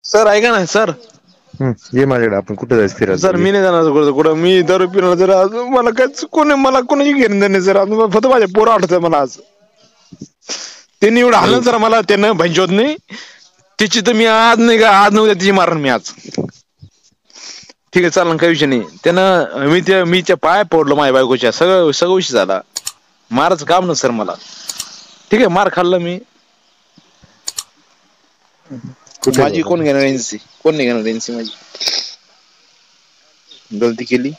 Sir ऐका ना sir. ये माझ्याकडे आपण कुठे जायचं फिरायला सर जाऊ ये. मी नाही जाणार कुठं मी दारू पिणार जर मला काय मला कोणाची घेणं देणं नाही सर फक्त माझ्या पोरं आठवतंय मला आज. त्यांनी एवढं हाणलं सर मला त्यानं भंजोत नाही तिची तर मी आज नाही का आज नव्हत्या तिची मारण मी आज. ठीक आहे चालेल काही विषय नाही त्यानं मीच्या पाय पडलो माझ्या बायकोच्या सगळं विषय झाला. मारायचं काम नस सर मला ठीक आहे मार खाल्लं मी. कुठे माझी बाबा कोण घेणार एनसी कोण नाही घेणार एनसी माझी. गलती केली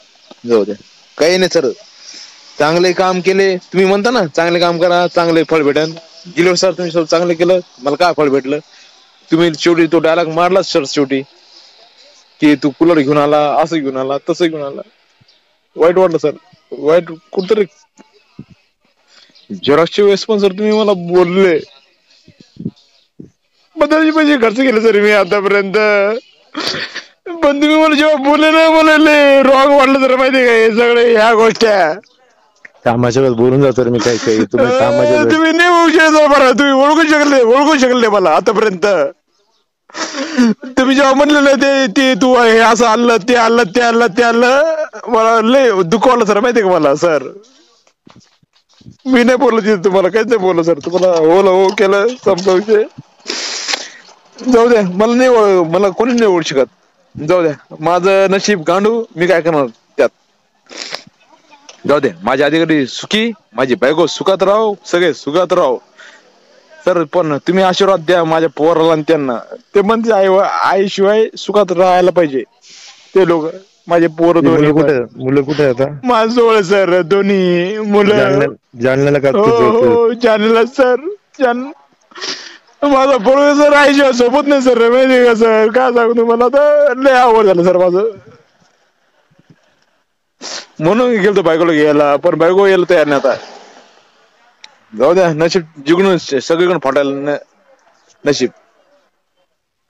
जाऊ द्या काही नाही सर. चांगले काम केले तुम्ही म्हणता ना चांगले काम करा चांगले फळ भेटन. गेल्या वर्षी सर तुम्ही चांगलं केलं मला काय फळ भेटलं. तुम्ही शेवटी तो डायलॉग मारलाच सर शेवटी. कि तू कुलर घेऊन आला असं घेऊन आला तसं घेऊन आला. वाईट वाटलं सर वाईट कुठतरी. झेरॉक्सच्या वेळेस पण सर तुम्ही मला बोलले. बदलचे पैसे खर्च केले सर मी आतापर्यंत. पण तुम्ही मला जेव्हा बोलले रॉंग वाटलं तर माहितीये का हे सगळे ह्या गोष्टी. कामाच्या वेळेस बोलून जातो रे मी काही तुम्ही कामाच्या वेळेस. तुम्ही नाही ओळखू शकत बरं तुम्ही ओळखू शकले मला आतापर्यंत. तुम्ही जेव्हा म्हणलेलं ते तू हे असं आणलं ते आणलं मला लय दुःख वाटलं सर माहितीये का मला सर. मी नाही बोललो तिथे तुम्हाला काहीच नाही बोललो सर तुम्हाला हो केलं संपला विषय. जाऊ द्या मला कोणी नाही ओळखू शकत. जाऊ द्या माझं नशीब गांडू मी काय करणार त्यात. जाऊ दे माझ्या अधिकारी सुखी माझी बायको सुखात राहो सगळे सुखात राहो. सर पण तुम्ही आशीर्वाद द्या माझ्या पोराला आणि त्यांना ते म्हणते आईशिवाय सुखात राहायला पाहिजे. ते लोक माझे पोर दोन्ही पण मुलं कुठे आता माझ जवळ सर दोन्ही मुलं. जालन्याला का हो जालन्याला सर माझा पोरगा सर आईशिवाय सोबत नाही सर माहिती का सर काय सांगू तुम्हाला तर लय अवघड झालं सर माझं. म्हणून गेलतो बायकोला घ्यायला पण बायको यायला तयार नाही आता. जाऊ द्या नशीब जिंकून सगळीकडून फाटायला नशीब.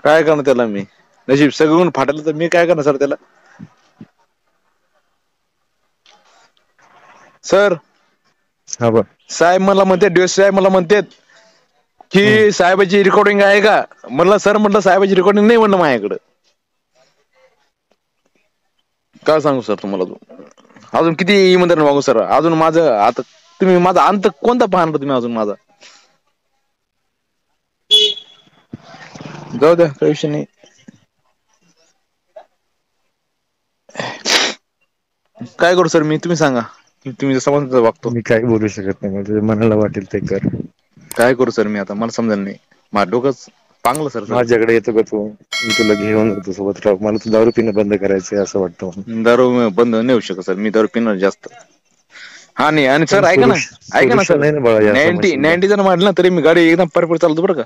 काय करणार त्याला मी नशीब सगळीकडून फाटलं तर मी काय करणार सर त्याला. सर हा बर साहेब मला म्हणते साहेब मला म्हणतात कि साहेबाची रेकॉर्डिंग आहे का म्हणलं सर म्हटलं साहेबाची रेकॉर्डिंग नाही म्हणलं माझ्याकडं. काय सांगू सर तुम्हाला तू अजून किती इमानदारीने वागू सर अजून माझं आता तुम्ही माझा अंत कोणता पाहणार तुम्ही अजून माझा. जाऊ द्या काही विषय नाही. काय करू सर मी तुम्ही सांगा तुम्ही जसं म्हणता तसं वागतो. मी काही बोलू शकत नाही तुझ्या मनाला वाटेल ते कर. काय करू सर मी आता मला समजायला नाही माझं डोकंच पांगलं सर सगळं. माझ्याकडे येतो का तू मी तुला घेऊन जातो सोबत राहू मला तू दारू पिणं बंद करायचंय असं वाटतं मला. दारू बंद नाही होऊ शकत सर मी दारू पिणार जास्त. हा नाही आणि पण सर ऐका ना सर सोल्युशन आहे ना बाळा या समस्येला 90 जण मारलं ना तरी मी गाडी एकदम परफेक्ट चालवतो बरं का.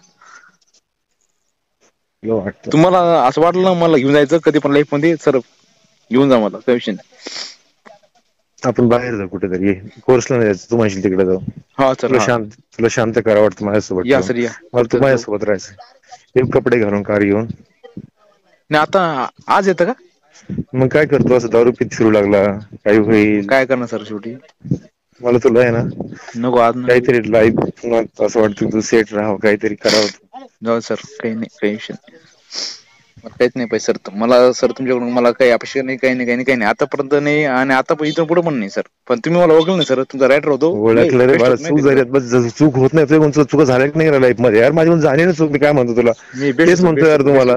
तुला वाटतं तुम्हाला असं वाटलं ना मला घेऊन जायचं कधी पण लाईफ मध्ये सर घेऊन जा मला काही विषय नाही. आपण बाहेर जाऊ कुठेतरी कोर्सला नाही जायचं तू म्हणशील तिकडे जाऊ. हा सर हा तुला शांत करा वाटतं माझ्यासोबत या ठेवून सर या मला फक्त तू माझ्यासोबत राहायचं एक कपडे घालून कार घेऊन. नाही आता आज येतं का. मग काय करतो असं दारू पित फिरू लागला काही होईल. काय करणार सर शेवटी मला तुला आहे ना नको आज नको काहीतरी लाईफ असं वाटतं तू सेट राहावं काहीतरी करावं. जाऊ सर काही नाही काही विषय नाही. मला काहीच नाही पाहिजे सर मला सर तुमच्याकडून मला काही अपेक्षा नाही काही नाही आतापर्यंत नाही आणि आता पण इथून पुढे पण नाही सर पण तुम्ही मला ओळखलं नाही सर तुमचा राईट राहतो ओळखलं रे बेस्ट बाळा होत चूक झाली बस चूक होत नाही चुका झाल्या की नाही लाईफ मध्ये यार माझी झाली ना चूक मी काय म्हणतो तुला मी बेस्ट तेच होतो म्हणतो यार तुम्हाला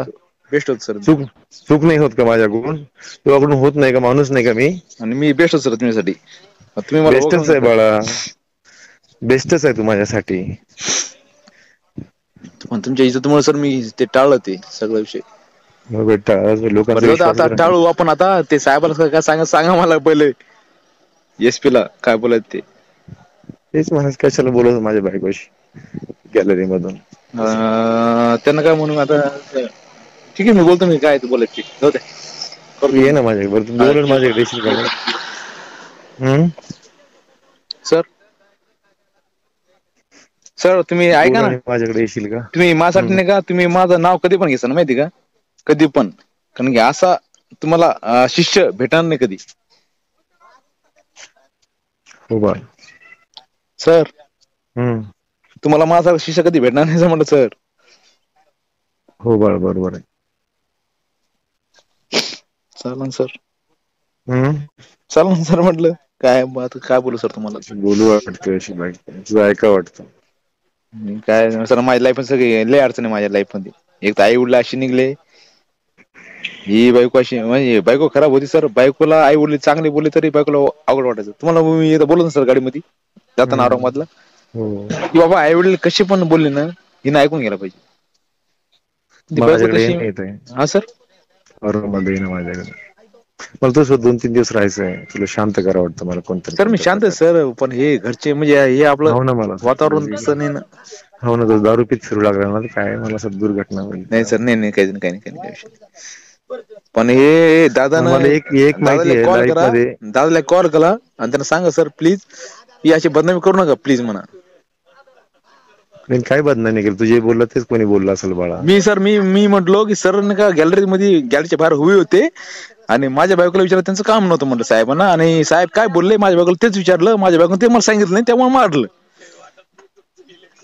बेस्ट होत सर चूक नाही होत का माझ्याकडून तुझ्याकडून होत नाही का माणूस नाही का मी आणि मी बेस्ट होत सर तुमच्यासाठी तुम्ही मला ओळखलं बेस्टच नाही आहे सर बाळा बेस्टच आहे तू माझ्यासाठी पण तुमच्या इज्जतीमुळे सर मी ते टाळलं ते सगळा विषय बेटा लोकांचा बरं विश्वास आता टाळू आपण आता ते साहेबाला काय सांगा मला पहिले एसपी ला काय बोलायचं ते तेच म्हणायचं कशाला बोलत माझ्या बायकोशी गॅलरी मधून त्यांना काय म्हणून आता ठीक आहे मी बोलतो मी काय बोलायचं जाऊ द्या तू ये ना माझ्याकडे तू बोल माझ्याकडे येशील का सर सर तुम्ही ऐका ना माझ्याकडे येशील का तुम्ही माझ्यासाठी नाही का तुम्ही माझं नाव कधी पण घेसाल माहिती का कधी पण कारण की असा तुम्हाला शिष्य भेटणार नाही कधी हो बा सर तुम्हाला माझा शिष्य कधी भेटणार नाही म्हटलं सर हो बाळ बरोबर आहे चालन सर. हम्म. चालन सर म्हटलं. काय आता काय बोलू सर तुम्हाला. बोलू वाटतं अशी बाईक तुझं ऐका वाटतं. काय सर माझ्या लाईफ सगळी लय अडचण आहे माझ्या लाईफ मध्ये. एक तर आई वडील अशी निघले. ही बायको अशी म्हणजे बायको खराब होती सर. बायकोला आई वडील चांगले बोलले तरी बायकोला अवघड वाटायचं. तुम्हाला मी एकदा बोललो ना सर गाडीमध्ये जाताना हम्म. औरंगाबादला. हो. की बाबा आई वडील कसे पण बोलले ना हिनं ऐकून घ्यायला पाहिजे. ती बायको माझ्याकडे तशी. येणं येतंय हा सर. औरंगाबाद येणं माझ्याकडे. मला तुझं 2-3 दिवस राहायचंय. तुला शांत करा वाटतं मला कोणतरी सर मी कोणत्या शांत आहे प्रकारे. सर पण हे घरचे म्हणजे हे आपलं हो ना मला वातावरण तसं नाही ना. हो ना तो दारू पीत फिरू लागला ना काय मला असं दुर्घटना होईल. नाही सर नाही काही नाही काही विषय. पण हे मला एक माहिती दादाला आहे कॉल लाईफ करा. मध्ये. दादाला कॉल करा आणि त्यांना सांगा सर प्लीज ही अशी बदनामी करू नका प्लीज म्हणा. मी काय बदनामी केली. तू जे बोलला तेच कोणी बोललं असेल बाळा. मी म्हटलो की सर का गॅलरी मध्ये गॅलरीच्या बाहेर उभे होते. आणि माझ्या बायकोला विचारलं त्यांचं काम नव्हतं म्हटलं साहेबांना. आणि साहेब काय बोलले माझ्या बायकोला तेच विचारलं. माझ्या बायकोने ते मला सांगितलं नाही त्यामुळे मारलं.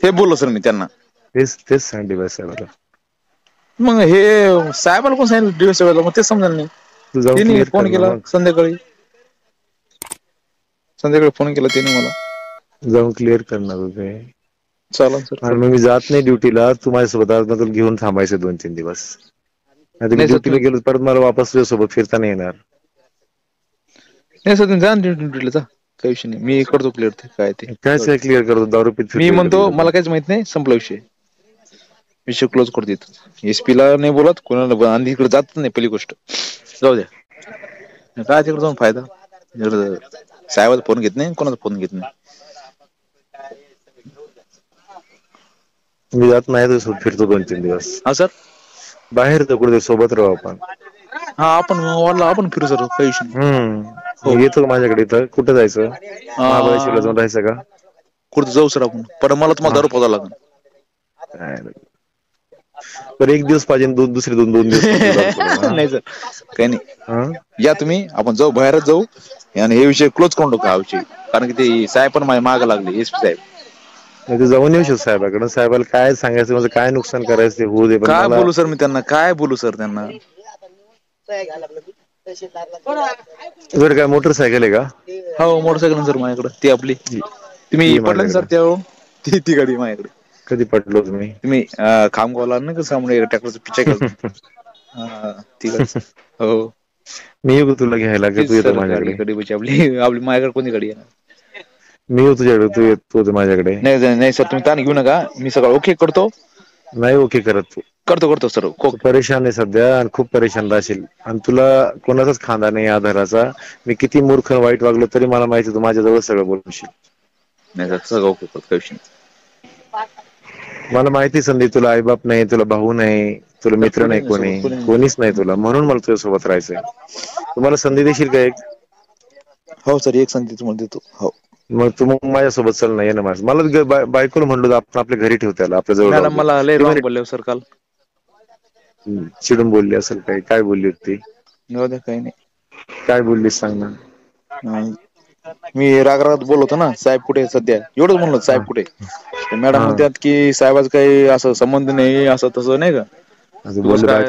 हे बोललो सर मी त्यांना. तेच सांग DY साहेबाला. मग हे साहेबाला कोण सांगितलं DY साहेबाला मग तेच समजायला नाही. तू जाऊन त्यांनी क्लिअर कर फोन ना केला मग. संध्याकाळी फोन केला त्याने मला. जाऊन क्लिअर करणार होते. चालन सर आणि करतो. मग मी जात नाही ड्युटीला. तू माझ्यासोबत आज तुला घेऊन थांबायचं 2-3 दिवस. नाही मी सर ड्युटीला तुम्ही गेलो परत मला वापस तुझ्यासोबत फिरता नाही येणार. नाही सर तुम्ही जा ड्युटीला जा. काही विषय नाही मी करतो क्लिअर ते काय ते. काय क्लिअर करतो दारू पीत मी फिरतोय इकडे म्हणतो तिकडे. मला काहीच माहित नाही संपला विषय. विषय क्लोज करतो इथं. SP ला नाही बोलत कोणाला आणि इकडे जातच नाही पहिली गोष्ट. जाऊ द्या. काय तिकडे जाऊन फायदा. साहेबाचा फोन घेत नाही कोणाचा फोन घेत नाही. मी जात नाही तुझ्यासोबत फिरतो 2-3 दिवस. हा सर. बाहेर जाऊ कुठे सोबत राहू आपण. हा आपण फिरू सर काही विषय नाही. हो. मग येतो का माझ्याकडे इथं. कुठं जायचं. महाबळेश्वरला जाऊन राहायचं का. कुठं जाऊ सर आपण. पण मला तुम्हाला दारू पाजावं लागेल. तर एक दिवस पाहिजे दुसरे 2 दिवस नाही सर काही हा. नाही. या तुम्ही आपण जाऊ बाहेरच जाऊ. आणि हे विषय क्लोज करून टाकू हा विषय. कारण की ते साहेब पण माझ्या मागं लागले SP साहेब. नाही तू जाऊन येऊ शकतो साहेबाकडे. साहेबाला काय सांगायचं माझं काय नुकसान करायचं ते होऊ दे पण काय मला. बोलू सर मी त्यांना काय बोलू सर त्यांना. तुझ्याकडे काय मोटरसायकल आहे का. हो मोटरसायकल सर माझ्याकडे ती आपली. तुम्ही ये पडला ना सर माझ्याकडे. त्यावरून ती गाडी माझ्याकडे. कधी पडलो तुम्ही. खामगावला नाही का समोर ट्रॅक्टरचा पिच्चर केलता. हा ती गाडी हो. मी येऊ तुला घ्यायला का तीच तू येतो सर गाडी माझ्याकडे. आपली माझ्याकडे कोणती गाडी आहे. मी येऊ तुझ्याकडे तू येतो माझ्याकडे. नाही सर तुम्ही ताण घेऊ नका. मी सगळं ओके करतो. नाही ओके करत तू. करतो सर. तू परेशान आहे सध्या आणि खूप परेशान राहशील. आणि तुला कोणाचाच खांदा नाही आधाराचा. मी किती मूर्ख वाईट वागलो तरी मला माहिती तू माझ्याजवळ सगळं बोलशील. नाही सगळं ओके करतो काही विषय नाही. मला माहिती संदीप तुला आईबाप नाही. तुला भाऊ नाही. तुला सर मित्र नाही सोबत कोणी कोणीच नाही तुला. म्हणून मला तुझ्यासोबत राहायचंय. तुम्हाला संधी देशील का एक. हो सर एक संधी तुम्हाला देतो. हो मग तू मग माझ्यासोबत चल ना. ये ना माझं मला बायकोला म्हणलो आपण आपल्या घरी ठेवू त्याला आपल्या जवळ राहू मॅडम दे. मला लय ती रॉंग म्हणे बोलले सर काल. चिडून बोलली असेल काय बोलली होती. जाऊ द्या काही नाही. काय बोललीस सांग ना. मी रागारागात बोललो होतो ना. साहेब कुठे सध्या एवढंच म्हणलो हा साहेब कुठे. मॅडम हा म्हणतात की साहेबाचं काही असं संबंध नाही असं तसं नाही का. असं तू कसं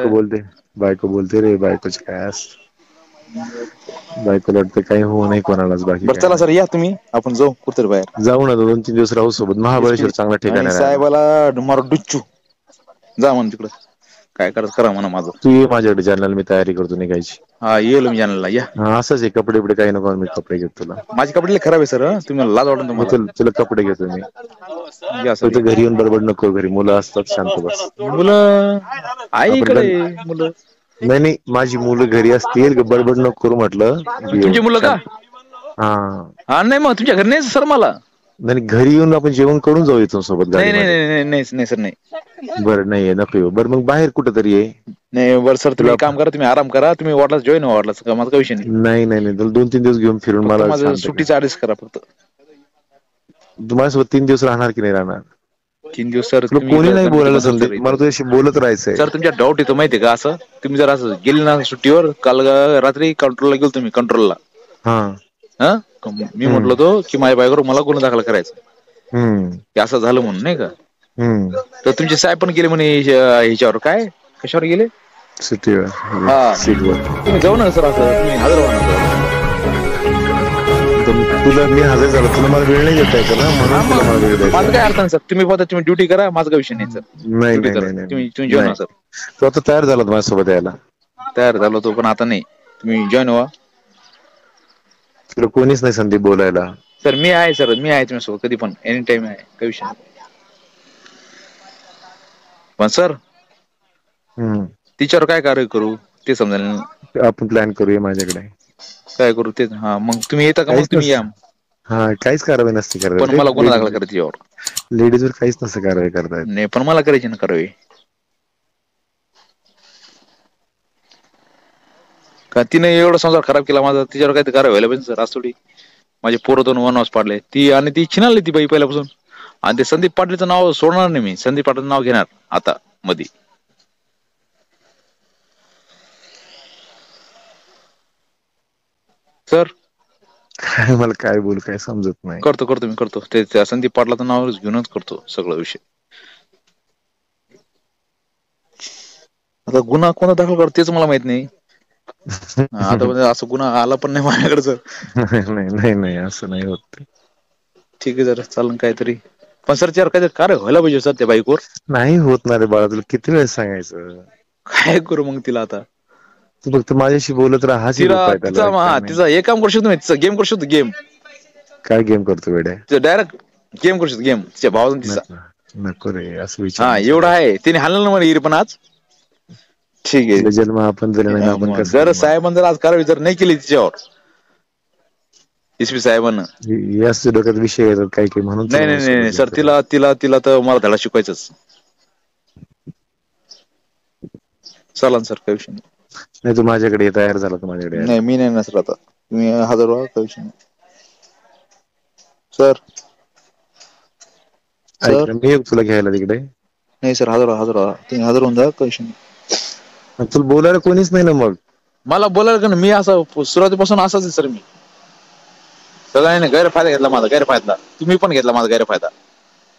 बोलले काय बायको बोलते रे बायकोच काय असतं. बायकोला वाटतं काही होऊ नये कोणालाच बाकी बरं काय चला नाही. सर या तुम्ही आपण जाऊ कुठतरी बाहेर. जाऊ ना 2-3 दिवस राहू सोबत. SP महाबळेश्वर चांगलं ठिकाण आणि आहे राहायला. साहेबाला मारू डुच्चू. जा म्हण तिकडं काय करायचं करा म्हणा माझं. तू ये माझ्याकडे जालन्याला मी तयारी करतो निघायची. हा येलो मी जालन्याला या. हा असंच आहे कपडे बिपडे काही नको मी कपडे घेतो तुला. माझे कपडे लय खराब आहे सर. तुम्हाला लाज वाटेल तुम्हाला. तुला कपडे घेतो मी. या सर फक्त घरी येऊन बडबड नको. घरी मुलं असतात शांत बस. मुलं आपण आईकडे मुलं. नाही माझी मुलं घरी असतील बडबड नको करू म्हटलं. तुमची मुलं का. हा नाही मग तुमच्या घरी नाही सर मला. नाही घरी येऊन आपण जेवण करून जाऊ इथून सोबत नाही गाडीमध्ये. नाही सर नाही. बरं नाहीये नको येऊ. बरं मग बाहेर कुठं तरी ये. नाही बरं सर तुम्ही तुला एक काम करा. तुम्ही आराम करा. तुम्ही वाटलास जॉईन व्हा वाटलास माझा काही विषय नाही. नाही तुला 2-3 दिवस घेऊन फिरून फक्त मला माझं शांत कर. सुट्टीचा ऍडजस्ट करा फक्त. तू माझ्यासोबत 3 दिवस राहणार की नाही राहणार. 3 दिवस सर तुला तुम्ही कोणी नाही बोलायला बंद संधी. सर मला इथं. तुझ्याशी बोलत राहायचंय. सर तुमच्या डाऊट येतो माहितीये का असं. तुम्ही जर असं गेले ना सुट्टीवर काल रात्री कंट्रोलला गेलो तुम्ही कंट्रोलला. हा मी म्हटलो होतो की माझ्या बायकोवर मला गुन्हा दाखल करायचा. हम्म ते असं झालं म्हणून नाही का. हम्म तर तुमचे साहेब पण गेले म्हणे ह्याच्यावर काय कशावर गेले. सिटीवर हा. सीटवर. तुम्ही जाऊ ना सर, असं तुम्ही हजर व्हा ना तुला मी हजर झालो, तुला मला वेळ नाही देता येतो ना, म्हणून तुला मला वेळ द्यायचा. माझं काय अर्थ नाही सर, तुम्ही फक्त तुम्ही ड्युटी करा, माझा काही विषय नाही सर. नाही ड्युटी नाही करा नाही तुम्ही जेवण सर. तू आता तयार झाला माझ्यासोबत यायला? तयार झालो तो, पण आता नाही. तुम्ही जॉईन व्हा तुला कोणीच नाही संदीप बोलायला. सर. मी आहे सर, मी आहे तुमच्यासोबत कधी पण, एनी टाइम आहे, काही विषय नाही. पण सर तिच्यावर काय कार्य करू ते समजायला नाही. आपण प्लॅन करूया माझ्याकडे. काय करू तेच. हा मग तुम्ही येता का? मग तुम्ही या. हा काहीच कारवाई नसते करत, पण मला गुन्हा दाखल करा तिच्यावर. लेडीजवर काहीच नसतं कारवाई करता येत. नाही पण मला करायची ना कारवाई. का तिने एवढा संसार खराब केला माझा, तिच्यावर काय कारवाई व्हायला पाहिजे सर. आज थोडी माझे पोरं 2 वनवास पाडले ती, आणि ती छिनाली ती बाई पहिल्यापासून. आणि ते संदीप पाटलाचं नाव सोडणार नाही मी, संदीप पाटलाचं नाव घेणार आता मध्ये. सर मला काय बोलू काय समजत नाही. करतो मी करतो ते संदीप पाटलाचं नाव घेऊनच करतो सगळं विषय. आता गुन्हा कोणता दाखल करतो तेच मला माहित नाही. आता असं गुन्हा आला पण नाही माझ्याकडे सर. नाही असं नाही होत. ठीक आहे जरा चालन काहीतरी. पण सर त्यावर काहीतरी कार्य व्हायला पाहिजे सर त्या बाईकवर. नाही होत ना रे बाळा, तुला किती वेळ सांगायचं. काय करू मग तिला आता? तू फक्त माझ्याशी बोलत राहा. तिचा एक काम करू शकतो मी, तिचा गेम करू शकतो. गेम काय गेम करतो वेड्या? डायरेक्ट गेम करू शकतो. गेम तिच्या भावाचा तिचा. नको रे असं विचार. हा एवढं आहे. तिने हाणलं ना मला पण आज. ठीक आहे. जन्म आपण दिला नाही, आपण कसं जर साहेबांनी जर आज कारवाई जर नाही केली तिच्यावर, एसपी साहेबांना, याच डोक्यात विषय येतात काही म्हणून. नाही सर, तिला तर मला धडा शिकवायचाच. चला सर काही विषय नाही. तू माझ्याकडे तयार झाला तर माझ्याकडे. नाही मी नाही ना सर, आता तुम्ही हजर व्हा, काही विषय नाही सर. ऐक ना, मी येऊ तुला घ्यायला तिकडे? नाही सर, हजर व्हा तुम्ही, हजर होऊन जा, काही विषय नाही. तुला बोलायला कोणीच नाही ना मग? मला बोलायला का? मी असं सुरुवातीपासून असाच आहे सर. मी सगळ्यांनी गैरफायदा घेतला माझा, गैरफायदा. तुम्ही पण घेतला माझा गैरफायदा.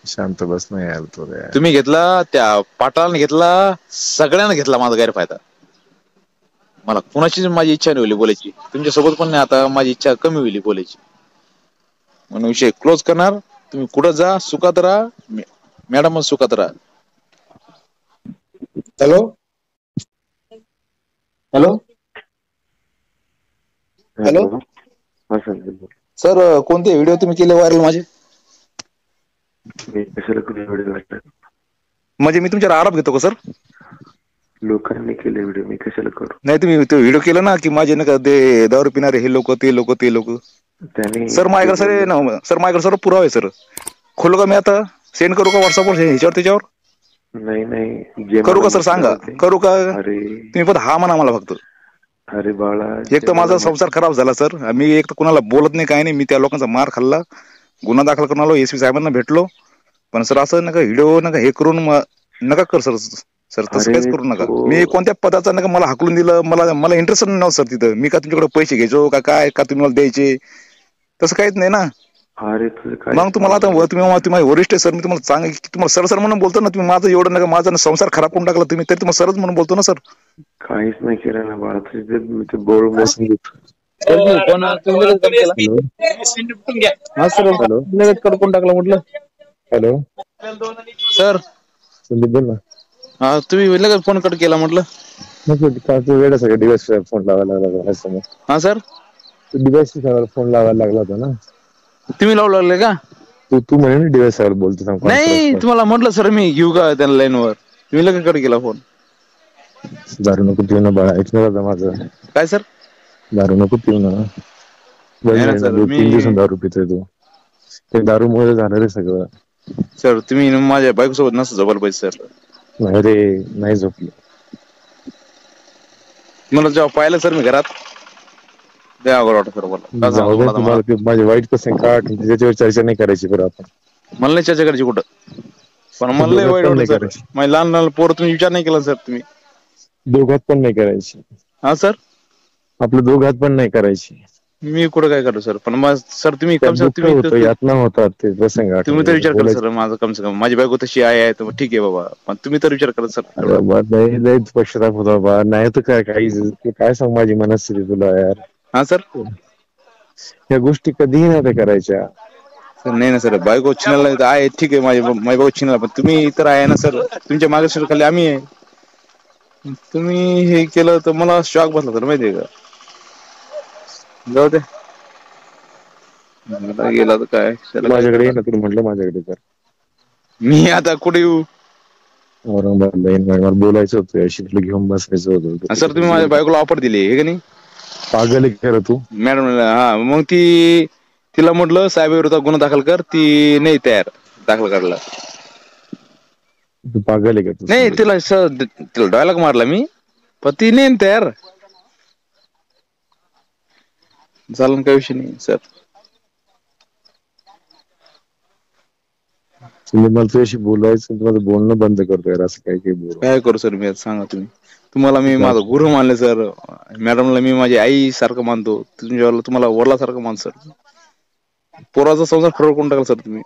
शांत बस नाही यार तो. तुम्ही घेतला, त्या पाटलाने घेतला, सगळ्यांना घेतला माझा गैरफायदा. मला कुणाचीच माझी इच्छा नाही होली बोलायची. तुमच्यासोबत पण नाही आता माझी इच्छा कमी होईल बोलायची. म्हणून विषय क्लोज करणार. तुम्ही कुठं जा, सुखात राहा, मॅडम सुखात राहा. हॅलो हॅलो हॅलो सर, कोणते व्हिडिओ तुम्ही केले व्हायरल माझे? म्हणजे मी तुमच्यावर आरोप घेतो का सर? लोकांनी केले व्हिडिओ, मी कशाला करू? नाही, तुम्ही तो व्हिडिओ केला ना की माझे नका ते दारू पिणारे हे लोक, ते लोक, ते लोक. सर माझ्याकडे सर माझ्याकडे सर्व पुरावा आहे सर. खोलू का मी आता? सेंड करू का व्हॉट्सअपवर ह्याच्यावर त्याच्यावर? नाही करू का सर? सांगा करू का? तुम्ही फक्त हा म्हणा मला फक्त. अरे बाळा, एक तर माझा संसार खराब झाला सर. मी एक तर कुणाला बोलत नाही, काय नाही. मी त्या लोकांचा मार खाल्ला, गुन्हा दाखल करून आलो, एसपी साहेबांना भेटलो. पण सर असं नका व्हिडिओ नका हे करून नका कर सर. सर तसं काहीच करू नका. मी कोणत्या पदाचा नका मला हाकलून दिलं, मला इंटरेस्ट नव्हतं सर तिथं. मी का तुमच्याकडे पैसे घ्यायचो का काय, का तुम्ही मला द्यायचे? तसं काहीच नाही ना. मग तुम्हाला आता तुम्ही वरिष्ठ सर, मी तुम्हाला तुम्हाला सर सर म्हणून बोलतो ना. तुम्ही माझं एवढं नका, माझा संसार खराब करून टाकला तुम्ही, तरी तुम्हाला सरच म्हणून बोलतो ना सर. काहीच नाही केलं ना बाळा, तुझे बोल बसून करून टाकला म्हटलं. हॅलो सर संदीप बोल ना. हा तुम्ही लगेच फोन कट केला म्हटलं. वेळ सगळं डिवाइस फोन लावायला लागला. हा सर, डिवाइस फोन लावायला लागला होता ना. तुम्ही लावू लागले का? तू म्हणे ना डिवाइस बोलतो. नाही तुम्हाला म्हटलं सर मी घेऊ का त्या लाईनवर, तुम्ही लगेच कट केला फोन. दारू नको पिऊ ना बाळा, ऐकलं माझं. काय सर? दारू नको पिऊ ना. 3 दिवसांनी दारू पितोय तू. ते दारूमुळे झालं रे सगळं. सर तुम्ही माझ्या बायकोसोबत नसतं झोपायला पाहिजे सर. नाही रे, नाही झोपलो. मला जेव्हा पाहिलं सर मी घरात, अवघड वाटत सर. माझे वाईट प्रसंग काढ, त्याच्यावर चर्चा नाही करायची बरं आपण. मला नाही चर्चा करायची कुठं, पण मला लय वाईट वाटत सर. माझ्या लहान लहान पोरं तुम्ही विचार नाही केला सर. तुम्ही दोघात पण नाही करायची. हा सर, आपलं दोघात पण नाही करायची. मी कुठं काय करतो सर, पण मग सर तुम्ही त्यात कम सर दुःख होतं, यातना होतात ते प्रसंग तुम्ही तर विचार करा बोलायचं. सर माझा, कम से कम माझी बायको तशी आहे तर ठीक आहे बाबा, पण तुम्ही तर विचार करा सर अरे थोडा. बाबा लयच पश्चाताप होता बाबा, नाही तर काय काही काय सांग माझी मनस्थिती तुला यार. हा सर. या गोष्टी कधीही नाही त्या करायच्या. सर नाही ना सर, बायको चिनाला आहे ठीक आहे, माझी बायको चिनाला, पण तुम्ही तर आहे ना सर, तुमच्या मागे खाली आम्ही आहे. तुम्ही हे केलं तर मला शॉक बसला सर, माहितीये का. जाऊ दे गेला तर काय माझ्याकडे ये ना, तुला म्हटलं माझ्याकडे कर. मी आता कुठे येऊ औरंगाबादला येईन, मला बोलायचं होतं याशी, तुला घेऊन बसायचं होतं. सर. तुम्ही माझ्या बायकोला ऑफर दिली हे का नाही. पागल आहे खरं तू. मॅडम हा, मग तिला म्हटलं साहेबाविरोधात गुन्हा दाखल कर, ती नाही तयार दाखल करायला. तू पागल आहे का तू? नाही तिला डायलॉग मारला मी, पण ती नाही तयार. चालन, काही विषय नाही सर. तुम्ही मला तुझ्याशी बोलायचं, तुम्हाला बोलणं बंद करतो यार, असं काही बोल. काय करू सर मी, सांगा तुम्हाला मी माझा गुरु मानले सर. मॅडमला मी माझी आई सारखं मानतो, तुम्हाला वडला सारखं मान सर. पोराचा संसार खरोखर कोण टाकला सर तुम्ही.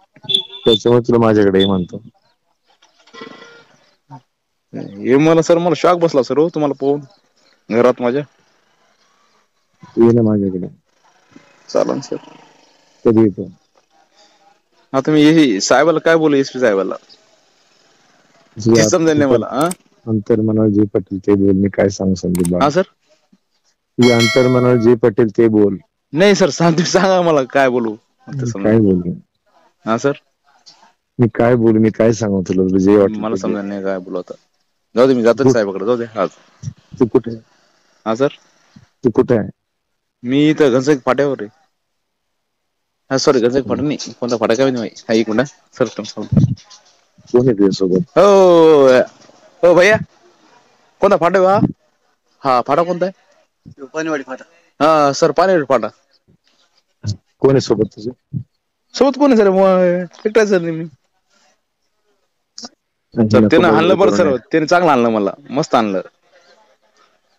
त्याच्यामुळे तुला माझ्याकडे म्हणतो. हे मला शॉक बसला सर हो, तुम्हाला पाहून घरात माझ्या. ये ना माझ्याकडे. चालन सर. कधी येतो? आता मी साहेबाला काय बोलू, एसपी साहेबाला समजेल नाही मला. अंतर मनाला जे पटेल ते बोल, मी काय सांगू संदीप बाबा. हा सर. तुझ्या अंतर मनाला जे पटेल ते बोल. नाही सर, सांगा मला काय बोलू. काय बोलू? हा सर. मी काय बोलू, मी काय सांगू तुला जे वाटलं मला समजा नाही काय बोलू. आता जाऊ दे, मी जातो साहेबाकडे, जाऊ दे आज. तू कुठे? हा सर. तू कुठे आहे? मी इथं घनसाई फाट्यावर आहे. हा सॉरी, घनसाई फाटा नाही, कोणता फाटा काय नाही हा, एक मिनिट सर. कोण आहे तुझ्यासोबत? हो भैया, कोणता फाटा आहे हा फाटा कोणता आहे? पाणीवाडी फाटा. हा सर, पाणीवाडी फाटा. कोण आहे सोबत तुझे? सोबत कोण आहे सर? एकटाच सर मी. सर त्यानं आणलं बरं सर, त्याने चांगलं आणलं मला, मस्त आणलं.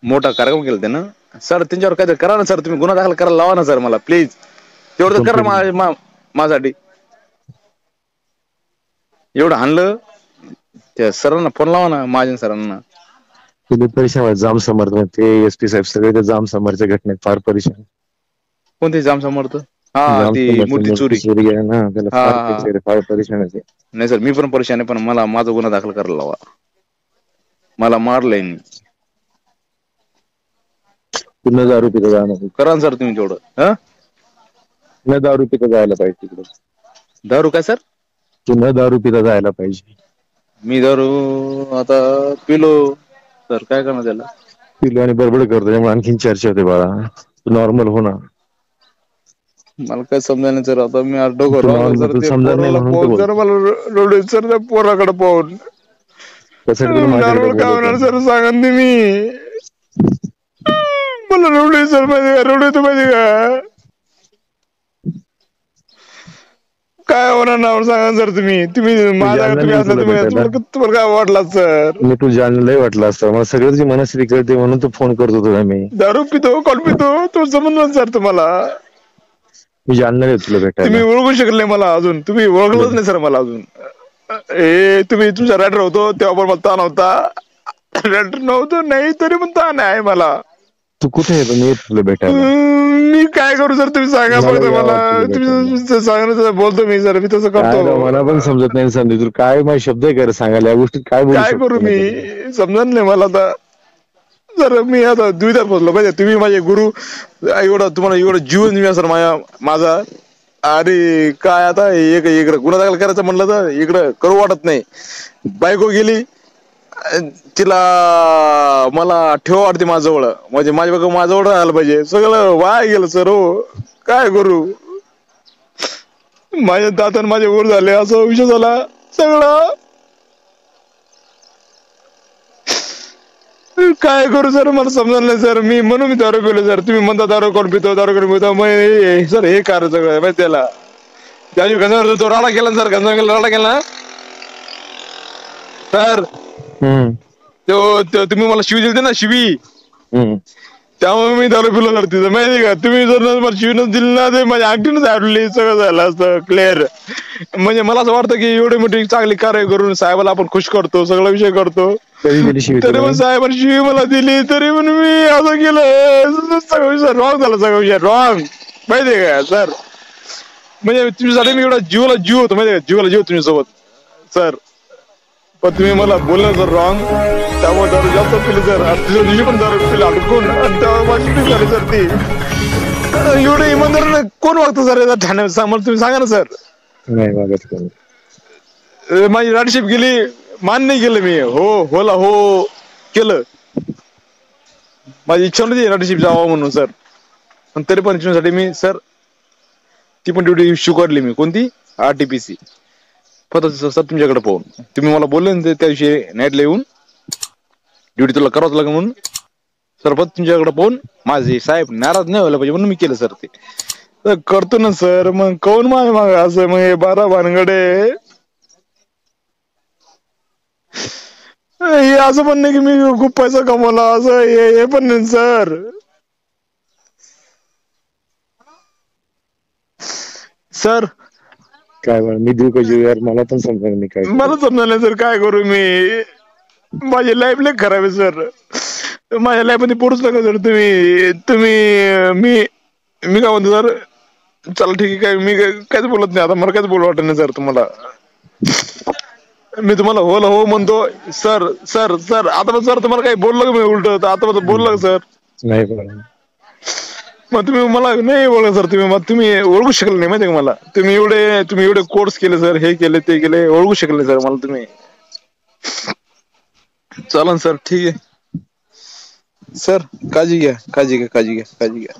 मोठा कार्यक्रम केला त्यानं सर. त्यांच्यावर काहीतरी करा ना सर, तुम्ही गुन्हा दाखल करायला लावा ना सर मला, प्लीज. तेवढं करा माझ्यासाठी. एवढं आणलं त्या सरांना फोन लावा ना, महाजन सरांना. तुम्ही परेशान जाम समर्थ, ते एसपी साहेब सगळे ते जाम समर्थच्या घटनेत फार परेशान. कोणते जाम समर्थ? हा, ती मूर्ती चोरी आहे ना, त्याला फार परेशान आहे. नाही सर, मी पण परेशान आहे, पण मला माझा गुन्हा दाखल करायला लावा. मला मारलंय. तू न दारू पिता जाणार करा सर तुम्ही तेवढं. न दारू पिता जायला पाहिजे तिकडे. दारू काय सर? तू न दारू पिता जायला पाहिजे. मी दारू आता पिलो सर, काय करणार त्याला. पिलो आणि बडबड करतो त्यामुळे आणखीन चर्चा होते बाळा. तू नॉर्मल हो ना. मला काय समजा नाही सर, आता मी डोकं सर ते पोराला पाहून सर, मला रडू सर, त्या पोराकडे पाहून. काय होणार सर, सांगा तुम्ही. मला रडू सर, माहिती का, रडू येतो माहिती का. काय होणार ना सांगा सर, तुम्ही माझ्या तुम्हाला काय वाटलं सर? मी तू जाणलंही वाटलं असतं मला, सगळं तुझी मनस्थिती कळते म्हणून तू फोन करतो तुला. मी दारू पितो, कॉल पितो, तो समजलं सर तुम्हाला. मी जाणणार आहे तुला भेटायला. तुम्ही ओळखू शकले मला अजून, तुम्ही ओळखलंच नाही सर मला अजून. तुम्ही तुमचा रायडर होतो तेव्हा पण मला ताण होता, रायडर नव्हतो नाही तरी पण ताण आहे मला. तू कुठे आहे? मी तुला भेटायला. मी काय करू सर, तुम्ही सांगा फक्त मला. तुम्ही सांगा, बोलतो मी सर, मी तसं करतो. मला पण समजत नाही संधी, तुला काय माझे शब्द आहे का सांगायला या गोष्टीत? काय करू मी, समजत नाही मला आता सर. मी आता द्विधात पोहोचलो पाहिजे. तुम्ही माझे गुरु, एवढं तुम्हाला एवढं जीवन दिला सर माझा. अरे काय आता इकडं गुन्हा दाखल करायचं म्हणलं तर इकडं करू वाटत नाही. बायको गेली, तिला मला ठेव वाटते माझ्याजवळ, म्हणजे माझ्या बायको माझ्याजवळ राहायला पाहिजे. सगळं वाया गेलं सर हो, काय करू. माझ्या दातन माझे वर झाले, असं विषय झाला सगळं. काय करू सर, मला समजलं नाही सर. म्हणून मी दारू पिलो सर. तुम्ही म्हणता दारू कोण पितो, दारू कोण पितो, मग सर हे कारण सगळं माहिती त्याला. त्या दिवशी गंजावर तो राडा केला सर, गंजावर राडा केला सर. तो तुम्ही मला शिवी दिली ना, शिवी, त्यामुळे मी दारू पिलो तर तिथं माहिती का. तुम्ही जर मला शिवणच दिली ना ते माझ्या अंगठीनच आडली सगळं झालं असतं क्लिअर. म्हणजे मला असं वाटतं की एवढी मोठी चांगली कार्य करून साहेबाला आपण खुश करतो, सगळा विषय करतो, तरी पण साहेबांनी शिवी मला दिली, तरी पण मी असं केलं. सगळा विषय रॉंग झाला, सगळा विषय रॉंग माहितीये का सर. म्हणजे तुमच्यासाठी मी एवढा जीवाला जीव होतो माहितीये का, जीवाला जीव तुमच्यासोबत सर. पण तुम्ही मला बोललं सर रॉंग, त्यामुळे दारू जास्त पिली सर. दुसऱ्या दिवशी पण दारू पिली अडकून, आणि तेव्हा माझी पिली झाली सर ती. एवढं इमानदार कोण वागतं सर याचा ठाण्यात, मला तुम्ही सांगा ना सर. नाही मागत. माझी राडशिप गेली, मान्य केलं मी, होला हो केलं. माझी इच्छा नव्हती राडशिप जावं म्हणून सर, पण तरी पण इच्छेसाठी मी सर ती पण ड्युटी स्वीकारली मी. कोणती? RTPC. फक्त सर तुमच्याकडे पाहून तुम्ही मला बोलले ना त्या दिवशी नाईटला येऊन ड्युटी तुला करावंच लागेल म्हणून सर. फक्त तुमच्याकडे पाहून माझे साहेब नाराज नाही व्हायला पाहिजे म्हणून मी केलं सर. ते करतो ना सर. मग कोण माग असं मग हे 12 भानगडे हे असं पण नाही की मी खूप पैसा कमवला असं हे पण नाही सर. सर काय मी देऊ का जीव यार, मला पण समजा मी काय. मला समजा नाही सर काय करू मी. माझी लाईफ लय खराब आहे सर. माझ्या लाईफ मध्ये पोरूच नका सर तुम्ही. मी काय म्हणतो सर, चला ठीक आहे. काय मी काहीच बोलत नाही आता, मला काहीच बोलू वाटत नाही सर तुम्हाला. मी तुम्हाला हो म्हणतो सर. सर सर आता पण सर तुम्हाला काही बोललं का मी उलट आता पण बोललं का सर? नाही. मग तुम्ही मला नाही ओळख सर. तुम्ही ओळखू शकले नाही माहिती का मला. तुम्ही एवढे कोर्स केले सर, हे केले ते केले, ओळखू शकले सर मला तुम्ही. चालन सर ठीक आहे सर. काळजी घ्या.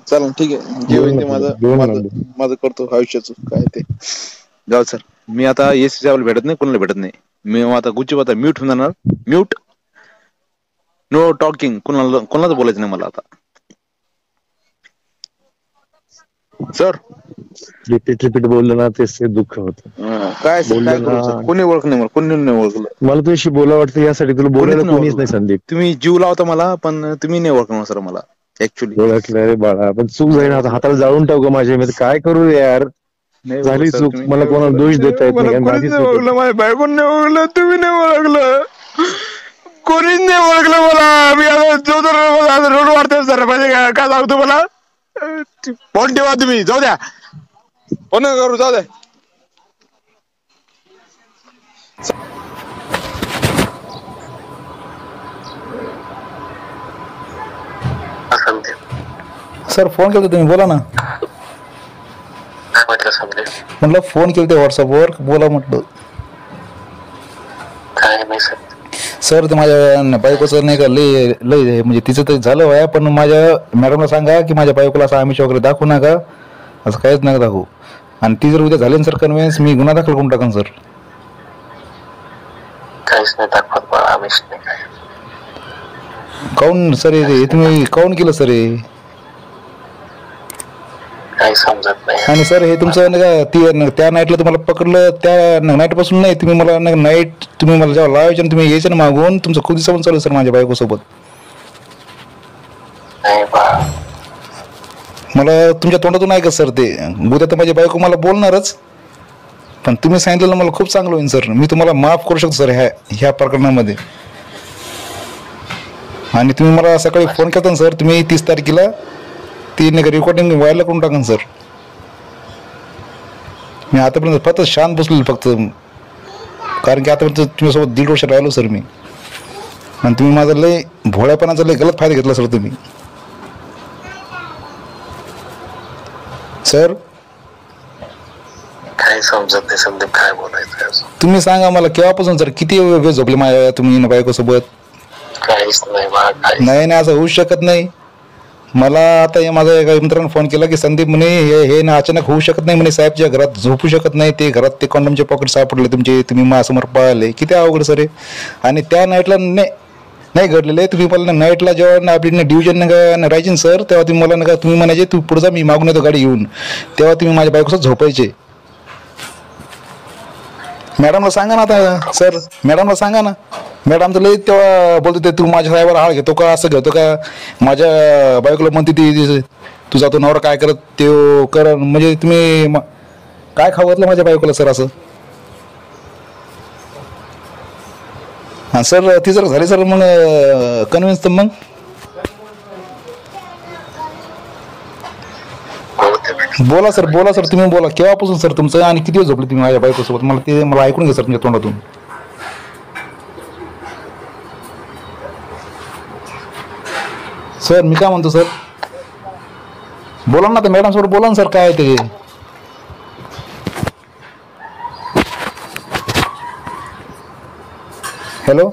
चालन ठीक आहे. जे होईल ते माझं करतो आयुष्याचं काय ते. जाऊ सर. मी आता SC साहेबाला भेटत नाही, कोणाला भेटत नाही. मी आता गुच्ची आता म्यूट होऊन जाणार. Mute, know talking. कोणालाच बोलायचं नाही मला आता सर. रिपीट बोललं ना तेच दुःख होतं. काय कोणी ओळख नाही मला, कोणी नाही ओळखलं मला. तुझ्याशी बोला वाटतं यासाठी तुला बोलायला कोणीच नाही संदीप. तुम्ही जीव लावता मला, पण तुम्ही नाही ओळखणार सर मला ऍक्च्युली. ओळखलं रे बाळा, पण चूक झाली ना. हाताला जाळून टाकू माझ्या मी काय करू यार. झाली चूक, मला कोणाला दोष देता येत नाही. माझ्या बायकोन नाही ओळखलं, तुम्ही नाही ओळखलं, कोणीच नाही ओळखलं मला. मी आता रोड वाढतोय सर पाहिजे काय सांगतो मला. फोन ठेवा तुम्ही, जाऊ द्या. फोन करू, जाऊ द्या. सर फोन केला तुम्ही, बोला ना. म्हटलं फोन केलते व्हॉट्सअपवर, बोला म्हटलं. सर ते माझ्या बायकोचं नाही का लय म्हणजे तिचं तर झालं वया, पण माझ्या मॅडमला सांगा की माझ्या बायकोला असं आमिष वगैरे दाखवू नका, असं काहीच नका दाखवू. आणि ती जर उद्या झाली ना सर कन्व्हिन्स, मी गुन्हा दाखल करून टाकन सर. काहीच नाही दाखवत आमिष नाही काय. काऊन सर हे तुम्ही काऊन केलं सर हे? काही समजत नाही. आणि सर हे तुमचं नाही का त्या नाईटला तुम्हाला पकडलं, त्या नाईट पासून नाही तुम्ही मला नाईट तुम्ही मला जेव्हा लावायचे ना तुम्ही यायचं ना मागून, तुमचं खूप दिवसापासून चालू सर माझ्या बायको सोबत. मला तुमच्या तोंडातून ऐकत सर ते. उद्या तर माझी बायको मला बोलणारच, पण तुम्ही सांगितलेलं मला खूप चांगलं होईल सर. मी तुम्हाला माफ करू शकतो सर ह्या प्रकरणामध्ये. आणि तुम्ही मला सकाळी फोन केला ना सर, तुम्ही 30 तारखेला ती नाही का रेकॉर्डिंग व्हायला करून टाका सर. मी आतापर्यंत फक्त शांत बसलेलो फक्त, कारण की आतापर्यंत तुमच्यासोबत 1.5 वर्ष राहिलो सर मी. आणि तुम्ही माझा लय भोळ्यापणाचा लय गलत फायदा घेतला सर तुम्ही सर. काही समजत नाही संदीप, काय बोलायचं. तुम्ही सांगा मला केव्हापासून सर किती वेळ झोपले माझ्या तुम्ही बायकोसोबत? काहीच नाही. नाही असं होऊ शकत नाही. मला आता माझ्या एका मित्राने फोन केला की संदीप म्हणे हे ना अचानक होऊ शकत नाही म्हणे, साहेबच्या घरात झोपू शकत नाही, ते घरात ते कॉन्डमचे पॉकेट सापडले तुमचे, तुम्ही माझ्यासमोर पाहिले. किती अवघड सर आहे. आणि त्या नाईटला नाही घडलेले. तुम्ही मला नाईटला जेव्हा आपली डिव्हिजन राहायची सर, तेव्हा तुम्ही मला नका तुम्ही म्हणायचे तू पुढे जा, मी मागून येतो गाडी घेऊन, तेव्हा तुम्ही माझ्या बायकोसोबत झोपायचे. मॅडमला सांगा ना आता सर, मॅडमला सांगा ना. मॅडम तर लई तेव्हा बोलतो ते तू माझ्या साहेबाला हाळ घेतो का, असं घेतो का, माझ्या बायकोला म्हणते ती तुझा तो नवरा काय करत ते कर, म्हणजे तुम्ही काय खाऊ घातलं माझ्या बायकोला सर असं. हां सर ती जर झाली सर मग कन्व्हिन्स तर मग बोला सर, बोला सर, तुम्ही बोला केव्हापासून सर तुमचं आणि किती दिवस झोपले तुम्ही माझ्या बायकोसोबत, मला ते मला ऐकून घ्या सर तुमच्या तोंडातून. सर मी काय म्हणतो सर, बोला ना तर मॅडम सोबत बोला ना सर काय ते. हॅलो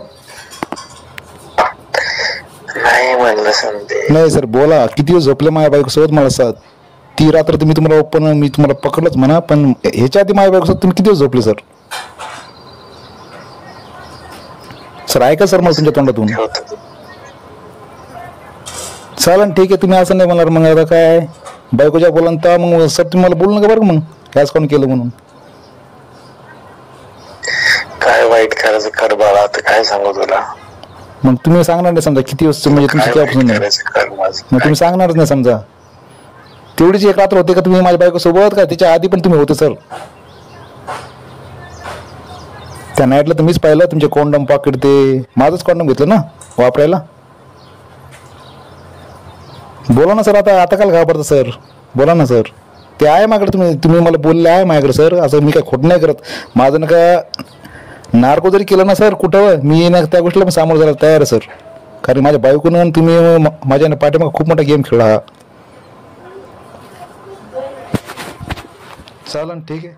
नाही म्हणलं संदीप. नाही सर बोला, किती दिवस झोपले माझ्या बायकोसोबत मला सर. ती रात्र तुम्ही तुम्हाला ओपन मी तुम्हाला पकडलंच म्हणा, पण ह्याच्या आधी माझ्या बायकोसोबत तुम्ही किती दिवस झोपले सर. सर ऐका सर मला तुमच्या तोंडातून. चालेल ठीक आहे, तुम्ही असं नाही म्हणणार मग आता काय बायकोच्या बोला तर मग सर तुम्ही मला बोलू नका बरं मग ह्याच कोण केलं म्हणून. काय वाईट करायचं कर बाळा, आता काय सांगू तुला. मग तुम्ही सांगणार नाही समजा किती दिवस म्हणजे तुमची केव्हापासून नाही, मग तुम्ही सांगणारच नाही समजा. तेवढीच एक रात्र होते का तुम्ही माझ्या बायको सोबत, का त्याच्या आधी पण तुम्ही होते सर. त्या नाईटला तुम्हीच पाहिलं तुमचे कॉन्डम पॉकेट ते माझंच कॉन्डम घेतलं ना वापरायला. बोला ना सर, आता आता काल घाबरता सर, बोला ना सर. ते आहे माझ्याकडे, तुम्ही मला बोलले आहे माझ्याकडे सर, असं मी काय खोट नाही करत. माझं ना का नार्को जरी केलं ना सर कुठं, मी ना त्या गोष्टीला पण सामोरं जायला तयार आहे सर. कारण माझ्या बायकोनं तुम्ही माझ्या पाठीमागे खूप मोठा गेम खेळला. चालेल ठीक आहे.